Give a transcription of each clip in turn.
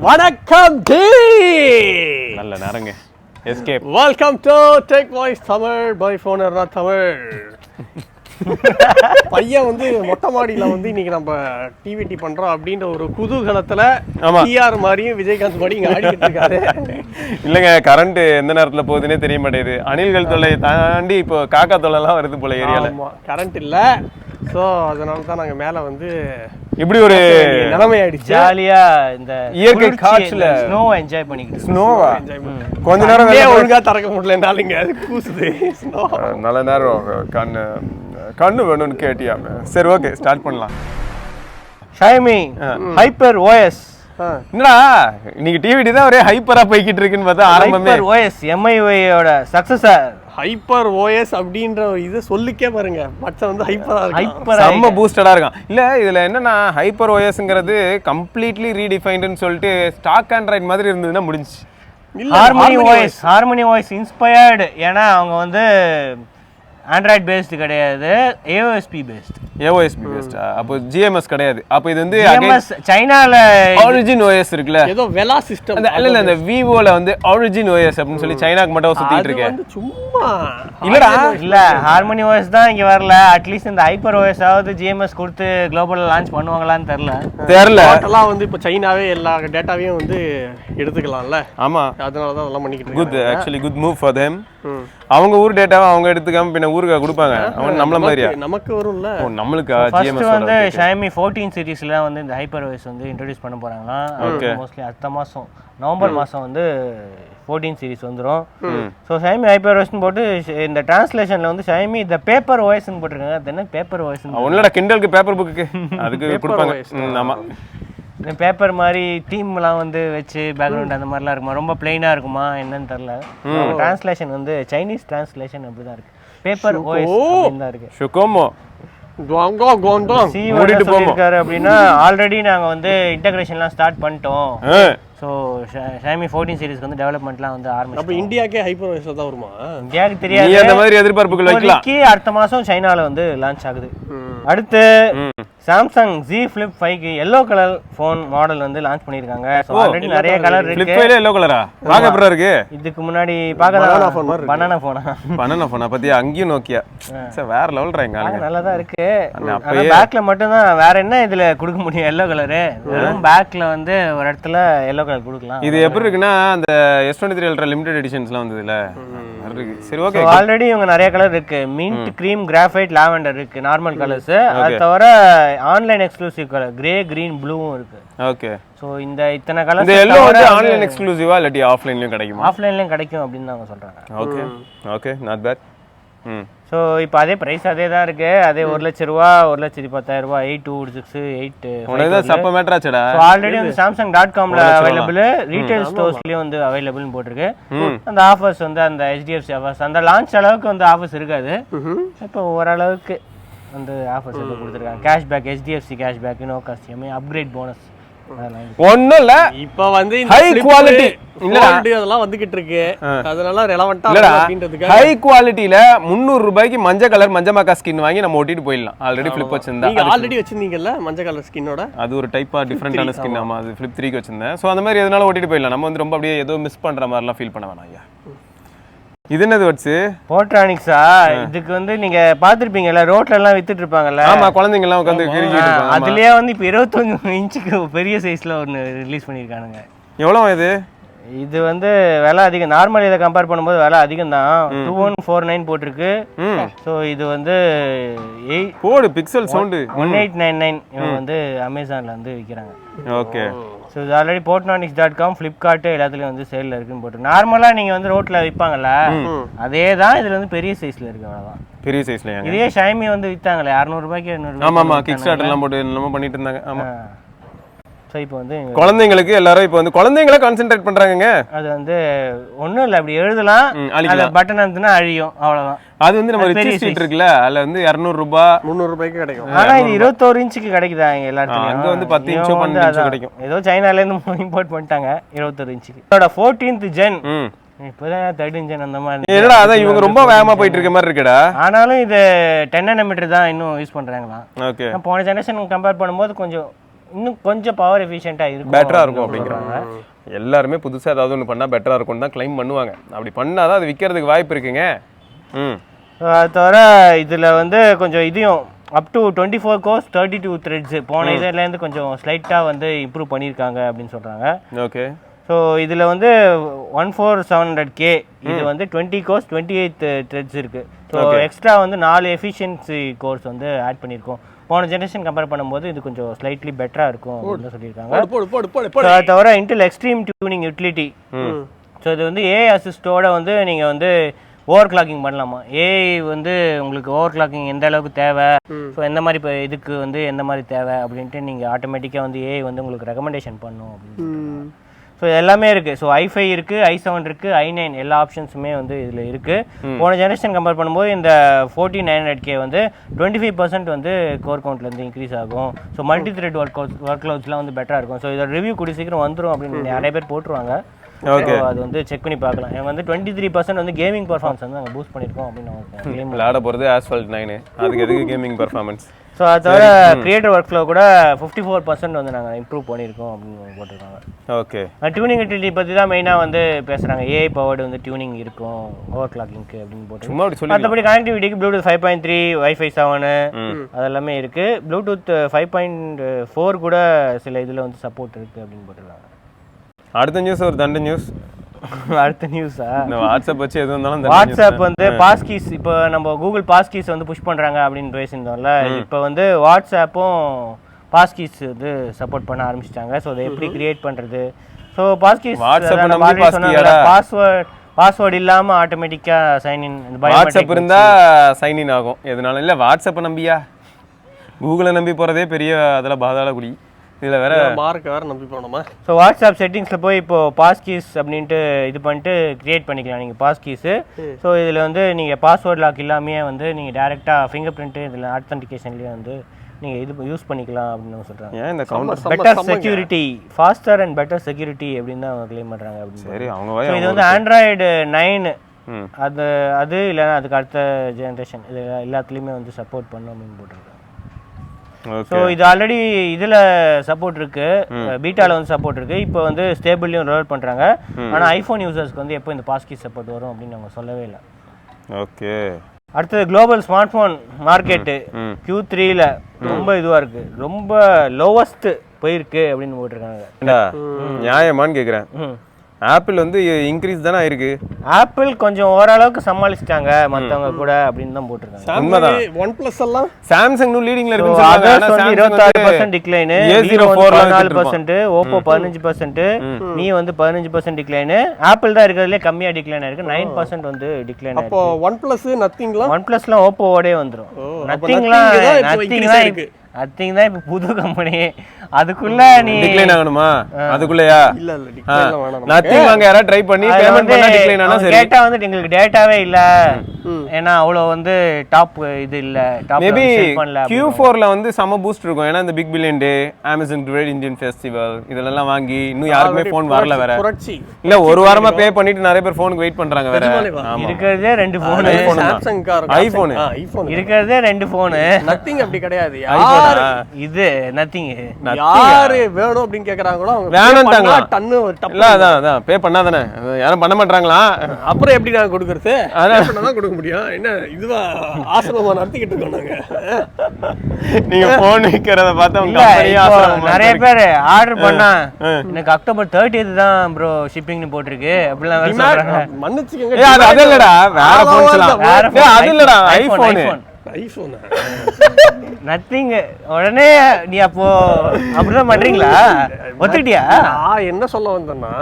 வணக்கம் டி நல்ல நேரங்க escape welcome to tech voice Tamil by ஃபோனர் நான் தமிழ் பையன் வந்து மொட்டை மாடியில் வந்து இன்னைக்கு நம்ம டிவிடி பண்றோம் அப்படின்ற ஒரு குதூகலத்துல டிஆர் மாதிரியும் விஜயகாந்த் மாதிரி இங்க ஆடிக்கிட்டு இருக்காரு. இல்லைங்க கரண்ட் எந்த நேரத்துல போகுதுன்னே தெரிய மாட்டேங்குது. அணில்கள் தொல்லை தாண்டி இப்போ காக்கா தொல்லை எல்லாம் வருது போல ஏரியால. கரண்ட் இல்ல, ஸோ அதனால தான் நாங்கள் மேலே வந்து இப்படி ஒரு நிலைமை ஆயிடுச்சு. ஜாலியா இந்த இயற்கை காற்றுல ஸ்னோ என்ஜாய் பண்ணிக்கிட்டு ஸ்னோவா கொஞ்ச நேரம் ஒழுங்கா திறக்க முடியலனால இங்க அது கூசுது. நல்ல நேரம் கண்ணு வேணும்னு கேட்டியாம. சரி ஓகே ஸ்டார்ட் பண்ணலாம். Xiaomi HyperOS என்னடா இன்னைக்கு டிவிடி தான் ஒரே ஹைப்பரா போய்கிட்டு இருக்குன்னு பார்த்தா ஆரம்பமே HyperOS MIUI ஓட சக்சஸர் ஹைப்பர் ஓஎஸ் அப்படின்ற இது சொல்லிக்கே பாருங்க. மச்சம் வந்து ஹைப்பரா இருக்கு, செம்ம பூஸ்டடா இருக்கான். இல்ல இதுல என்னன்னா ஹைப்பர் ஓஎஸ்ங்கிறது கம்ப்ளீட்லி ரீடிஃபைன்டுன்னு சொல்லிட்டு ஸ்டாக் ஆண்ட்ராய்டு மாதிரி இருந்ததுன்னா முடிஞ்சுச்சு. Harmony voice inspired. ஏன்னா அவங்க வந்து ஆண்ட்ராய்ட் பேஸ்டு கிடையாது, ஏஓஎஸ்பி பேஸ்டா. அப்போ ஜிஎம்எஸ் கிடையாது. அப்போ இது வந்து சைனால ஆரிஜின் ஓஎஸ் இருக்குல்ல, ஏதோ வெலா சிஸ்டம். இல்ல இந்த விவோல வந்து ஆரிஜின் ஓஎஸ் அப்படின்னு சொல்லி சைனாக்கு மட்டும் சுத்திட்டு இருக்கேன். சும்மா இல்லடா, இல்ல ஹார்மனி ஓஎஸ் தான் இங்க வரல. அட்லீஸ்ட் இந்த ஹைப்பர் ஓஎஸ் ஆவது ஜிஎம்எஸ் கொடுத்து குளோபல்ல லான்ச் பண்ணுவாங்களான்னு தெரியல. அதெல்லாம் வந்து இப்போ சைனாவே எல்லா டேட்டாவையும் வந்து எடுத்துக்கலாம்ல. ஆமா, அதனால தான் அதெல்லாம் பண்ணிக்கிட்டு good actually good move for them. அவங்க ஊர் டேட்டாவை அவங்க எடுத்துக்காம பின்ன ஊருக்கு கொடுப்பாங்க. அவங்க நம்மள மாதிரியா நமக்கு வரும்ல. ஓ நம்மளுக்கு ஜிஎம்எஸ் வந்து Xiaomi 14 சீரிஸ்ல வந்து இந்த HyperOS வந்து இன்ட்ரோ듀ஸ் பண்ண போறாங்களா. மோஸ்ட்லி அடுத்த மாசம் நவம்பர் மாசம் வந்து 14 சீரிஸ் வந்துரும். சோ Xiaomi HyperOS னு போட்டு இந்த டிரான்ஸ்லேஷன்ல வந்து Xiaomi the paper OS னு போட்டுருக்காங்க. அது என்ன பேப்பர் OS னு? ஒண்ணோட கிண்டலுக்கு பேப்பர் புக்கு அதுக்கு கொடுப்பாங்க. ஆமா, இந்த பேப்பர் மாதிரி தீம்லாம் வந்து வச்சு பேக்ரவுண்ட் அந்த மாதிரிலாம் இருக்குமா, ரொம்ப பிளெயினா இருக்குமா என்னன்னு தெரியல. டிரான்ஸ்லேஷன் வந்து சைனீஸ் டிரான்ஸ்லேஷன் அப்படிதான் இருக்கு. பேப்பர் ஓஎஸ் அப்படின்னு தான் இருக்கு. ஷுகோமோ மூடிட்டு போயிருக்காரு அப்படின்னா ஆல்ரெடி நாங்க வந்து இன்டகிரேஷன்லாம் ஸ்டார்ட் பண்ணிட்டோம். ஸோ Xiaomi 14 சீரிஸ்க்கு வந்து டெவலப்மெண்ட்லாம் வந்து ஆரம்பிச்சு. அப்போ இந்தியாக்கே HyperOS தான் வருமா? இந்தியாவுக்கு தெரியாது, அந்த மாதிரி எதிர்பார்ப்புகள் வைக்கலாம். அடுத்த மாசம் சைனால வந்து லான்ச் ஆகுது. அடுத்து சாம்சங் Z Flip 5க்கு எல்லோ கலர் ஃபோன் மாடல் வந்து லான்ச் பண்ணிருக்காங்க. சோ ஆல்ரெடி நிறைய கலர் இருக்கு. Flip 5ல எல்லோ கலரா பாக்க எப்பறா இருக்கு? இதுக்கு முன்னாடி பனானா ஃபோனா பத்தியா அங்கேயும் நோக்கியா. சே வேற லெவல் ரேங்க. நல்லா தான் இருக்கு. ஆனா பேக்ல மட்டும் தான் வேற என்ன இதுல கொடுக்க முடியும் எல்லோ கலர். வெறும் பேக்ல வந்து ஒரு இடத்துல எல்லோ கலர் கொடுக்கலாம். இது எப்படி இருக்குன்னா அந்த S23 Ultra லிமிடெட் எடிஷன்ஸ்லாம் வந்ததுல இருக்கு. சரி ஓகே, ஆல்ரெடி இவங்க நிறைய கலர் இருக்கு. மின்ட், கிரீம், கிராஃபைட், லாவெண்டர் இருக்கு நார்மல் கலர்ஸ். அது தவிர online exclusive colour grey, green, ப்ளூவும் இருக்கு. ஓகே, சோ இந்த இத்தனை கலர் இந்த எல்லோ வந்து ஆன்லைன் எக்ஸ்க்ளூசிவா இல்ல ஆஃப்லைன்லயும் கிடைக்குமா? ஆஃப்லைன்லயும் கிடைக்கும் அப்படின்னு அவங்க சொல்றாங்க. Okay okay, not bad. So இப்போ அதே ப்ரைஸ் அதே தான் இருக்கு. அதே 1 லட்சம் ரூபா, 1,10,000 ரூபா, 826, 8 சப்ப மேட்டராச்சடா. ஆல்ரெடி வந்து Samsung.com-ல அவைலபிள், ரீட்டைல் ஸ்டோர்ஸ்லயும் வந்து அவைலபிள்னு போட்டிருக்கு. அந்த ஆஃபர்ஸ் வந்து அந்த HDFC ஆஃபர்ஸ் அந்த லான்ச் அளவுக்கு வந்து ஆஃபர்ஸ் இருக்காது. இப்போ ஓரளவுக்கு வந்து ஆஃபர்ஸ் வந்து கொடுத்துருக்காங்க. Cashback, HDFC cashback, no cost EMI, upgrade bonus ஒண்ணும் இல்ல. இப்போ வந்து ஹை குவாலிட்டி அதெல்லாம் வந்துகிட்டு இருக்கு. அதனால ரெலவெண்டா அப்படின்றதுக்கு ஹை குவாலிட்டில 300 ரூபாய்க்கு மஞ்சள் கலர் மஞ்சமாக்கா ஸ்கின் வாங்கி நம்ம ஓட்டிட்டு போயிடலாம். ஆல்ரெடி ஃபிளிப் வச்சிருந்தேன். நீங்க ஆல்ரெடி வச்சிருந்தீங்கல்ல மஞ்சள் கலர் ஸ்கின்னோட? அது ஒரு டைப்பா டிஃபரெண்டான ஸ்கின். ஆமா, அது ஃபிளிப் 3க்கு வச்சிருந்தேன். சோ அந்த மாதிரி எதனால ஓட்டிட்டு போயிடலாம். நம்ம வந்து ரொம்ப அப்படியே ஏதோ மிஸ் பண்ற மாதிரிலாம் ஃபீல் பண்ண வேணாம். ஐயா இது என்னது வச்சு போர்ட்ரானிக்ஸா? இதுக்கு வந்து நீங்க பாத்துருப்பீங்கல்ல, ரோட்ல எல்லாம் வித்துட்டு இருப்பாங்கல்ல. ஆமா, குழந்தைங்க எல்லாம் உட்கார்ந்து கிழிச்சிட்டு இருப்பாங்க. அதுலயே வந்து இப்போ 21 இன்ச்சுக்கு பெரிய சைஸ்ல ஒன்னு ரிலீஸ் பண்ணிருக்கானுங்க. எவ்வளவு இது? இது வந்து விலை அதிகம். நார்மல் இதை கம்பேர் பண்ணும்போது விலை அதிகம் தான். 2149 போட்டிருக்கு. ஸோ இது வந்து போடு பிக்சல் சவுண்டு 1899 இவங்க வந்து அமேசான்ல வந்து விற்கிறாங்க. ஓகே, ஸோ இது ஆல்ரெடி Portronics.com, ஃப்ளிப்கார்ட் எல்லாத்துலயும் வந்து சேல்ல இருக்குன்னு போட்டு. நார்மலா நீங்க வந்து ரோட்ல விற்பாங்கல்ல, அதே தான் இதுல வந்து பெரிய சைஸ்ல இருக்கு. அவ்வளவுதான், பெரிய சைஸ்ல. இதே Xiaomi வந்து வித்தாங்களே 600 ரூபாய்க்கு 700 ரூபாய். ஆமா ஆமா, கிக் ஸ்டார்ட் எல்லாம் போட்டு என்னமோ பண்ணிட்டு இருந்தாங்க. ஆமா, ஸோ இப்போ வந்து குழந்தைங்களுக்கு எல்லாரும் இப்போ வந்து குழந்தைங்கள கான்சென்ட்ரேட் பண்றாங்க. அது வந்து ஒன்றும் இல்லை, அப்படி எழுதலாம், அந்த பட்டன் அமுத்துனா அழியும், அவ்வளோதான். அது வந்து நம்ம ரிச் சீட் இருக்குல்ல, அதுல வந்து 200 ரூபாய் 300 ரூபாய்க்கு கிடைக்கும். ஆனா இது 21 இன்ச்சுக்கு கிடைக்குதா இங்க எல்லாத்துலயும்? அங்க வந்து 10 இன்ச் 12 இன்ச் கிடைக்கும். ஏதோ சைனால இருந்து இம்போர்ட் பண்ணிட்டாங்க 21 இன்ச்சுக்கு. இதோட 14th ஜென் இப்போதான் 13 ஜென் அந்த மாதிரி. என்னடா அதான் இவங்க ரொம்ப வேகமா போயிட்டு இருக்க மாதிரி இருக்குடா. ஆனாலும் இது 10 nm தான் இன்னும் யூஸ் பண்றாங்களாம். ஓகே, போன ஜெனரேஷன் கம்பேர் பண்ணும்போது கொஞ்சம் இன்னும் கொஞ்சம் பவர் எஃபிஷியன்ட்டா இருக்கும், பெட்டரா இருக்கும் அப்படிங்கிறாங்க. எல்லாருமே புதுசா ஏதாவது ஒன்று பண்ணா பெட்டரா இருக்கும்னு தான் கிளைம் பண்ணுவாங்க. அப்படி பண்ணாதான் அது விற்கிறதுக்கு வாய்ப்பு இருக்குங்க. அது தவிர இதுல வந்து கொஞ்சம் இதையும் அப் டு 24 கோர்ஸ் 32 த்ரெட்ஸ் போன இதுலேருந்து கொஞ்சம் ஸ்லைட்டாக வந்து இம்ப்ரூவ் பண்ணியிருக்காங்க அப்படின்னு சொல்கிறாங்க. ஓகே. ஸோ இதில் வந்து 14700K இது வந்து 20 கோர்ஸ் 28 த்ரெட்ஸ் இருக்குது. ஸோ எக்ஸ்ட்ரா வந்து 4 எஃபிஷியன்சி கோர்ஸ் வந்து ஆட் பண்ணியிருக்கோம். போன ஜெனரேஷன் கம்பேர் பண்ணும்போது இது கொஞ்சம் ஸ்லைட்லி பெட்டராக இருக்கும் அப்படின்னு சொல்லியிருக்காங்க. அது தவிர Intel extreme tuning utility. So இது வந்து ஏஐ அசிஸ்டோட வந்து நீங்கள் வந்து ஓவர் கிளாக்கிங் பண்ணலாமா. ஏஐ வந்து உங்களுக்கு ஓவர் கிளாக்கிங் எந்த அளவுக்கு தேவை, ஸோ எந்த மாதிரி இப்போ இதுக்கு வந்து எந்த மாதிரி தேவை அப்படின்ட்டு நீங்கள் ஆட்டோமேட்டிக்காக வந்து ஏஐ வந்து உங்களுக்கு ரெக்கமெண்டேஷன் பண்ணும் அப்படின்னு. ஸோ எல்லாமே இருக்குது. ஸோ i5 இருக்குது, i7 இருக்குது, i9 எல்லா ஆப்ஷன்ஸுமே வந்து இதில் இருக்குது. போன ஜெனரேஷன் கம்பேர் பண்ணும்போது இந்த 14900K வந்து 25% வந்து கோர் கவுண்ட்லேருந்து இன்க்ரீஸ் ஆகும். ஸோ மல்டி த்ரெட் ஒர்க் லோட்ஸ்லாம் வந்து பெட்டராக இருக்கும். ஸோ இதோட ரிவ்யூ கூடிய சீக்கிரம் வந்துடும் அப்படின்னு நிறைய பேர் போட்டுருவாங்க. அது வந்து செக் பண்ணி பார்க்கலாம். எங்க வந்து 23% வந்து கேமிங் பெர்ஃபார்மன்ஸ் வந்து நாங்கள் பூஸ்ட் பண்ணியிருக்கோம் அப்படின்னு விளையாட போகிறது ஆஸ்ஃபால்ட் 9 அதுக்கு எதுக்கு கேமிங் பெர்ஃபார்மன்ஸ். ஸோ அது தவிர கிரியேட்டர் ஒர்க் ஃப்ளோ கூட 54% வந்து நாங்கள் இம்ப்ரூவ் பண்ணியிருக்கோம் அப்படின்னு போட்டிருக்காங்க. ஓகே. டியூனிங் யூட்டிலிட்டி பற்றி தான் மெயினாக வந்து பேசுகிறாங்க. ஏஐ பவர்டு வந்து டியூனிங் இருக்கும் ஓவர் கிளாக்கிங்க்கு அப்படின்னு போட்டு. மற்றபடி கனெக்டிவிட்டிக்கு ப்ளூடூத் 5.3 Wi-Fi 7 அதெல்லாமே இருக்குது. ப்ளூடூத் 5.4 கூட சில இதில் வந்து சப்போர்ட் இருக்குது அப்படின்னு போட்டிருக்காங்க. அடுத்த நியூஸ் ஒரு தண்ட நியூஸ். அடுத்த நியூஸா? வாட்ஸ்அப் வச்சு எது வந்தாலும் வாட்ஸ்அப் வந்து பாஸ்கீஸ் இப்போ நம்ம கூகுள் பாஸ்கீஸ் வந்து புஷ் பண்ணுறாங்க அப்படின்னு பேசியிருந்தோம்ல. இப்போ வந்து வாட்ஸ்அப்பும் பாஸ்கீஸ் வந்து சப்போர்ட் பண்ண ஆரம்பிச்சிட்டாங்க. ஸோ அதை எப்படி கிரியேட் பண்ணுறது. ஸோ பாஸ்கீஸ் பாஸ்வேர்டு இல்லாமல் ஆட்டோமேட்டிக்காக சைன்இன். வாட்ஸ்அப் இருந்தால் சைன்இன் ஆகும் எதுனாலும். இல்லை வாட்ஸ்அப்பை நம்பியா கூகுளை நம்பி போகிறதே பெரிய அதில் பாதாள குடி. இதில் வேற மார்க் வேறு நம்பி போனோமா. ஸோ வாட்ஸ்அப் செட்டிங்ஸில் போய் இப்போது பாஸ்கீஸ் அப்படின்ட்டு இது பண்ணிட்டு க்ரியேட் பண்ணிக்கலாம் நீங்கள் பாஸ்கீஸு. ஸோ இதில் வந்து நீங்கள் பாஸ்வேர்ட் லாக் இல்லாமையே வந்து நீங்கள் டேரெக்டாக ஃபிங்கர் பிரிண்ட்டு இதில் ஆத்தன்டிகேஷன்லேயே வந்து நீங்கள் இது யூஸ் பண்ணிக்கலாம் அப்படின்னு சொல்கிறாங்க. ஏன் இந்த counter better security, faster and better security அப்படின்னு தான் அவங்க கிளைம் பண்ணுறாங்க அப்படின்னு. சரி அவங்க இது வந்து ஆண்ட்ராய்டு 9 அது இல்லைன்னா அதுக்கு அடுத்த ஜென்ரேஷன் இது எல்லாத்துலேயுமே வந்து சப்போர்ட் பண்ணும் அப்படின்னு போட்டிருக்காங்க. ஸோ இது ஆல்ரெடி இதில் சப்போர்ட் இருக்கு, பீட்டாவில் வந்து சப்போர்ட் இருக்கு. இப்போ வந்து ஸ்டேபிள்லையும் ரோல் பண்ணுறாங்க. ஆனால் ஐஃபோன் யூசர்ஸ்க்கு வந்து எப்போ இந்த பாஸ்கீ சப்போர்ட் வரும் அப்படின்னு அவங்க சொல்லவே இல்லை. ஓகே. அடுத்தது குளோபல் ஸ்மார்ட் ஃபோன் மார்க்கெட்டு Q3ல ரொம்ப இதுவாக இருக்கு, ரொம்ப லோவஸ்ட் போயிருக்கு அப்படின்னு போட்டிருக்காங்க. நியாயமான்னு கேட்குறேன். ஆப்பிள் வந்து இன்க்ரீஸ் தானே ஆயிருக்கு. ஆப்பிள் கொஞ்சம் ஓரளவுக்கு சமாளிச்சிட்டாங்க மற்றவங்க கூட அப்படின்னு தான் போட்டிருக்காங்க. உண்மைதான். OnePlus எல்லாம் சாம்சங் லீடிங்ல இருக்குன்னு சொல்றாங்க. 26% டிக்ளைன், A04 4%, Oppo 15%, மீ வந்து 15% டிக்ளைன். ஆப்பிள் தான் இருக்கிறதுலே கம்மியா டிக்ளைன் ஆயிருக்கு, 9% வந்து டிக்ளைன் ஆயிருக்கு. அப்போ OnePlus நத்திங்லாம் OnePlusலாம் Oppoவோடே வந்துரும். நத்திங்லாம் தான் இப்ப புது கம்பெனி. அதுக்குள்ள நீ டிக்ளைன் ஆகணுமா? அதுக்குள்ளயா? இல்ல இல்ல டிக்ளைன் வேணாம். நத்திங் வாங்க யாரா ட்ரை பண்ணி பேமெண்ட் பண்ணா டிக்ளைன் ஆனா சரி. டேட்டா வந்து உங்களுக்கு டேட்டாவே இல்ல, ஏன்னா அவ்வளவு வந்து டாப் இது இல்ல, டாப் மேபி Q4ல வந்து சம பூஸ்ட் இருக்கும். ஏன்னா இந்த பிக் பில்லியன் டே, Amazon Great Indian Festival இதெல்லாம் வாங்கி இன்னும் யாருக்குமே ஃபோன் வரல வேற. இல்ல ஒரு வாரமா பே பண்ணிட்டு நிறைய பேர் ஃபோனுக்கு வெயிட் பண்றாங்க வேற. இருக்குறதே 2 ஃபோன், Samsung கார் ஐபோன் இருக்குறதே 2 ஃபோன். நத்திங் அப்படி கிடையாது. இது நத்திங் யாரு வேணும் அப்படின்னு கேக்குறாங்களோ அவங்க வேணும்ட்டாங்களா? டன்னு இல்ல அதான் பே பண்ணாதானே, யாரும் பண்ண மாட்டாங்களா? அப்புறம் எப்படி நான் கொடுக்கறது? பண்ணாதான் கொடுக்க முடியும். என்ன இதுவா ஆசிரமமா நடத்திக்கிட்டு இருக்கோம் நாங்க. நீங்க போன் விக்கிறத பார்த்தா உங்க நிறைய பேர் ஆர்டர் பண்ணா எனக்கு அக்டோபர் 30th தான் ப்ரோ ஷிப்பிங்னு போட்டிருக்கு அப்படிலாம் வேற சொல்றாங்க. மன்னிச்சுக்கங்க. அது இல்லடா, வேற போன் சொல்லலாம். அது இல்லடா, ஐபோன் நத்திங். உடனே நீ அப்போ அப்படிதான் பண்றீங்களா? ஒத்துக்கிட்டியா? நான் என்ன சொல்ல வந்தேன்னா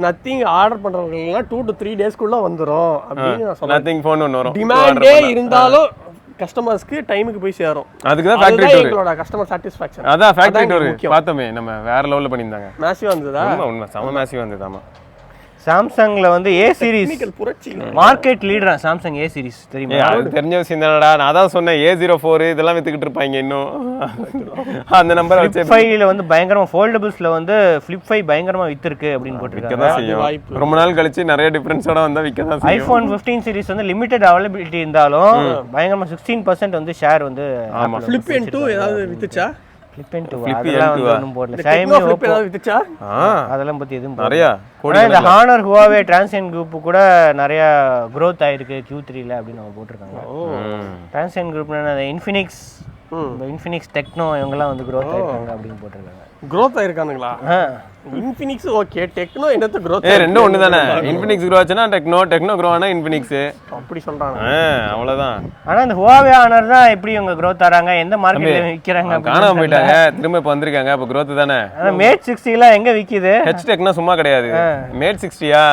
நத்திங் ஆர்டர் பண்றவங்க எல்லாம் 2 to 3 டேஸ்க்குள்ள வந்துரும் அப்படின்னு நான் சொல்றேன். நத்திங் ஃபோன் ஒன்னு வரும். டிமாண்டே இருந்தாலும் கஸ்டமர்ஸ்க்கு டைமுக்கு போய் சேரும். அதுக்கு தான் ஃபேக்டரி டூர், எங்களோட கஸ்டமர் சாட்டிஸ்ஃபேக்ஷன். அதான் ஃபேக்டரி டூர் பார்த்தோமே நம்ம, வேற லெவல்ல பண்ணிருந்தாங்க. மேசிவா இருந்ததா? உண்மை செம மேசிவா இருந்ததாமா. சாம்சங்ல வந்து A சீரிஸ் மார்க்கெட் லீடரா சாம்சங் A சீரிஸ் தெரியுமா? அது தெரிஞ்ச விஷயம் தானடா. நான் அதான் சொன்னேன் A04 இதெல்லாம் வித்துக்கிட்டு இருப்பாங்க இன்னும். அந்த நம்பர் வச்சு Flip 5ல வந்து பயங்கரமா ஃபோல்டபிள்ஸ்ல வந்து Flip 5 பயங்கரமா வித்துருக்கு அப்படின்னு போட்டுருக்காங்க. ரொம்ப நாள் கழிச்சு நிறைய டிஃபரன்ஸோட வந்தா விக்க தான் செய்யும். iPhone 15 சீரிஸ் வந்து லிமிட்டட் அவைலபிலிட்டி இருந்தாலும் பயங்கரமா 16% வந்து ஷேர் வந்து Flip N2 ஏதாவது வித்துச்சா? ஃபிளிப் 2 அதெல்லாம் வந்து ஒண்ணும் போடல. Xiaomi flip ஏதாவது வித்துச்சா? அதெல்லாம் பத்தி எதுவும் நிறைய இந்த Honor Huawei Transient Group கூட நிறைய growth ஆயிருக்கு Q3 ல அப்படி நம்ம போட்டுருக்காங்க. Transient Groupனா அந்த Infinix Techno இவங்கலாம் வந்து growth ஆயிருக்காங்க அப்படின்னு போட்டுருக்காங்க. growth ஆயிருக்கானுங்களா? Infinix ஓகே, Techno என்னது growth? ரெண்டும் ஒண்ணு தானே. Infinix grow ஆச்சுனா Techno grow ஆனா Infinix. அப்படி சொல்றாங்க. அவ்வளவுதான். ஆனா இந்த Huawei Honor தான் எப்படி இவங்க growth ஆறாங்க, எந்த மார்க்கெட்ல விக்கிறாங்க காணாம போயிட்டாங்க, திரும்ப இப்ப வந்திருக்காங்க. அப்ப growth தானே. ஆனா Mate 60 ல எங்க விக்குது? H-Techனா சும்மா கிடையாது. Mate 60யா?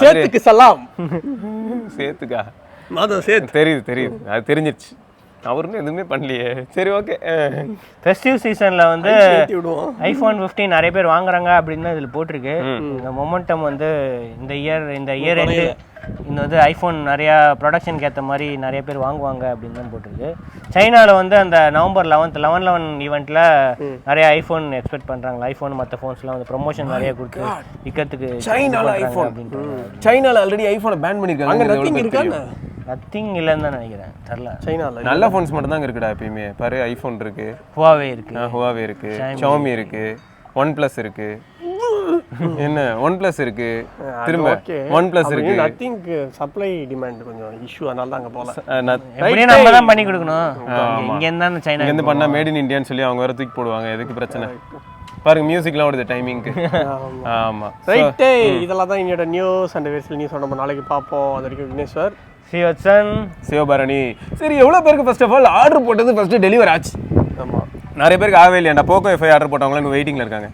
சேத்துக்கு சலாம். சேத்துக்கா? மாதம் சேத்து. தெரியுது. அது தெரிஞ்சிருச்சு. அவருன்னு எதுவுமே பண்ணலையே. சரி ஓகே. ஃபெஸ்டிவ் சீசன்ல வந்து ஐபோன் 15 நிறைய பேர் வாங்குறாங்க அப்படின்னு தான் இதுல போட்டிருக்கு. இந்த மொமெண்டம் வந்து இந்த இயர் எண்டு இந்த வந்து ஐபோன் நிறைய ப்ரொடக்ஷனுக்கு ஏற்ற மாதிரி நிறைய பேர் வாங்குவாங்க அப்படின்னு தான் போட்டிருக்கு. சைனாவில் வந்து அந்த நவம்பர் 11 ஈவெண்ட்ல நிறைய ஐபோன் எக்ஸ்பெக்ட் பண்றாங்க. ஐபோன் மற்ற ஃபோன்ஸ்லாம் வந்து ப்ரொமோஷன் நிறைய கொடுத்து விற்கிறதுக்கு சைனால ஐபோன் சைனால ஆல்ரெடி ஐபோனை பேன் பண்ணிருக்காங்க. நத்திங் இல்லைன்னு தான் நினைக்கிறேன், தெரியல. சைனால நல்ல ஃபோன்ஸ் மட்டும் தான் இருக்குடா எப்பயுமே. பாரு ஐபோன் இருக்கு, Huawei இருக்கு, Xiaomi இருக்கு, OnePlus இருக்கு. என்ன OnePlus இருக்கு, திரும்ப OnePlus இருக்கு. நத்திங் சப்ளை டிமாண்ட் கொஞ்சம் இஷ்யூ, அதனால தான் அங்க போல. எப்படியே நம்ம தான் பண்ணி கொடுக்கணும். இங்க இருந்தா சைனா இங்க இருந்து பண்ணா மேட் இன் இந்தியான்னு சொல்லி அவங்க வேற தூக்கி போடுவாங்க. எதுக்கு பிரச்சனை? பாருங்க மியூசிக்லாம் ஓடுது டைமிங்க்கு. ஆமா ரைட். இதெல்லாம் தான் என்னோட நியூஸ் அண்ட் வெர்சல் நியூஸ் நம்ம நாளைக்கு பார்ப்போம். அது வரைக்கும் விக்னேஸ்வர், சிவபரணி. சரி, எவ்வளவு பேருக்கு ஃபர்ஸ்ட் ஆஃப் ஆல் ஆர்டர் போட்டது ஃபர்ஸ்ட் டெலிவரி ஆச்சு? ஆமா, நிறைய பேருக்கு ஆகவே இல்லையாண்டா. போக்கோ F5 ஆர்டர் போட்டவங்கள இன்னும் வெயிட்டிங்ல இருக்காங்க.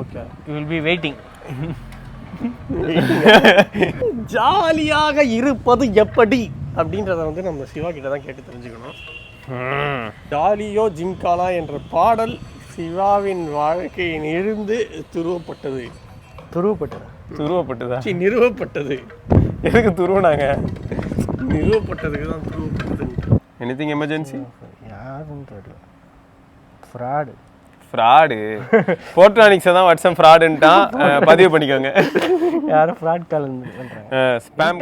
Okay, you will be waiting. ஜாலியாக இருப்பது எப்படி அப்படின்றத வந்து நம்ம சிவா கிட்ட தான் கேட்டு தெரிஞ்சுக்கணும். ஜாலியோ ஜிம்கானா என்ற பாடல் சிவாவின் வாழ்க்கையின் இருந்து நிறுவப்பட்டது. எதுக்கு துருவனாங்க? நிறுவப்பட்டதுக்கு தான் துருவப்பட்டது. Anything emergency? யாருன்னு தெரியல. ஃப்ராடு போர்ட்ரானிக்ஸ் தான் வாட்ஸ்அப் ஃப்ராடுன்ட்டான். பதிவு பண்ணிக்கோங்க. யாரும் ஃப்ராட் கால் பண்றாங்க. ஸ்பாம்